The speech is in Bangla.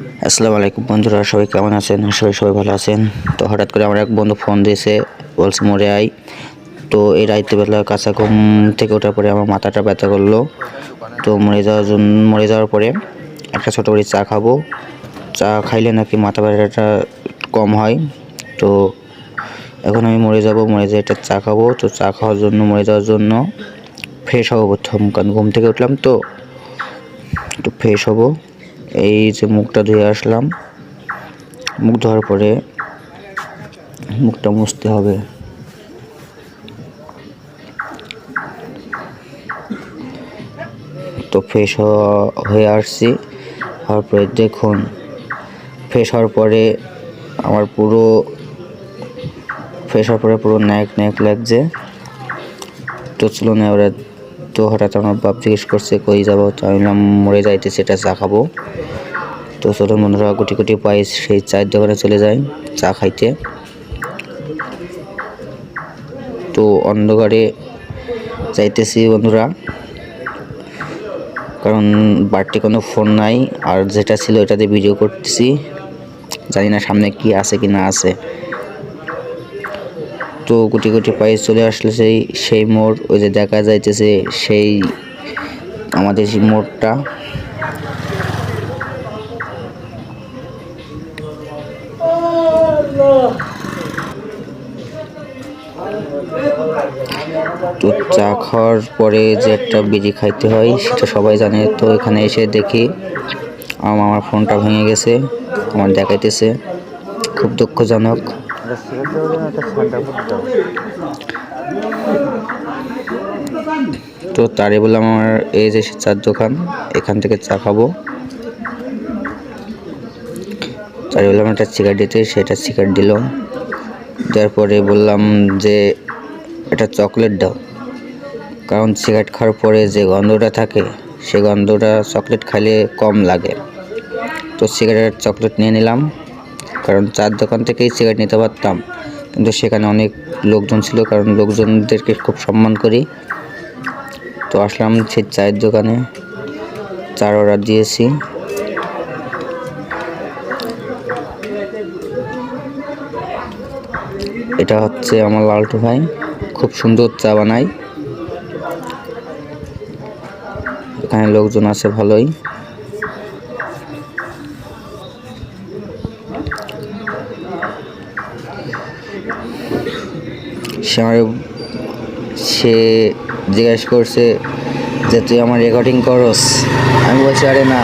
আসসালামু আলাইকুম বন্ধুরা, সবাই কেমন আছেন? সবাই ভালো আছেন। তো হঠাৎ করে আমার এক বন্ধু ফোন দিয়েছে, বলছে মরে আয়। তো এই রাত্রিবেলা কাঁচা ঘুম থেকে ওঠার পরে আমার মাথাটা ব্যথা করলো। তো মরে যাওয়ার পরে একটা ছোটো করে চা খাবো। চা খাইলে নাকি মাথা ব্যথাটা কম হয়। তো এখন আমি মরে যেয়ে একটা চা খাবো। তো চা খাওয়ার জন্য, মরে যাওয়ার জন্য ফ্রেশ হবো প্রথম, কারণ ঘুম থেকে উঠলাম তো একটু ফ্রেশ হবো। এই যে মুখটা ধুয়ে আসলাম, মুখ ধোয়ার পরে মুখটা মুছতে হবে। তো ফ্রেশ হয়ে আসছি, হওয়ার পরে দেখুন, ফ্রেশ হওয়ার পরে আমার পুরো ন্যাক লাগছে। তো চলো না ওরা। তো হঠাৎ আমার বাপ জিজ্ঞেস করছে কই যাবো, তো আমি বললাম মরে যাইতে, সেটা চা খাবো। তো চলুন বন্ধুরা, গুটি পাই সেই চায়ের দোকানে চলে যাই চা খাইতে। তো অন্ধকারে যাইতেছি বন্ধুরা, কারণ বাড়তি কোনো ফোন নাই, আর যেটা ছিল এটাতে ভিডিও করতেছি। জানি না সামনে কি আছে কি না আছে। তো গুটি পায়ে চলে আসলে সেই মোড়, ওই যে দেখা যাইতেছে সেই আমাদের সেই মোড়টা। তো চা খাওয়ার পরে যে একটা বিড়ি খাইতে হয় সেটা সবাই জানে। তো এখানে এসে দেখি আমার ফোনটা ভেঙে গেছে, আমার দেখাইতেছে, খুব দুঃখজনক। তো তারে বললাম আমার এই যে চার দোকান, এখান থেকে চা খাবো। তারে বললাম একটা সিগারেট দিতে, সেটা সিগারেট দিল। দেওয়ার পরে বললাম যে একটা চকলেট দাও, কারণ সিগারেট খাওয়ার পরে যে গন্ধটা থাকে সেই গন্ধটা চকলেট খাইলে কম লাগে। তো সিগারেট চকলেট নিয়ে নিলাম, কারণ চার দোকান থেকেই সিগারেট নিতে পারতাম, কিন্তু সেখানে অনেক লোকজন ছিল, কারণ লোকজনদেরকে খুব সম্মান করি। তো আসলাম সেই চায়ের দোকানে, চার অর্ডার দিয়েছি। এটা হচ্ছে আমার লালটু ভাই, খুব সুন্দর চা বানায়। এখানে লোকজন আছে ভালোই। সে জিজ্ঞেস করছে যে তুই আমার রেকর্ডিং করস। আমি বলছি আরে না,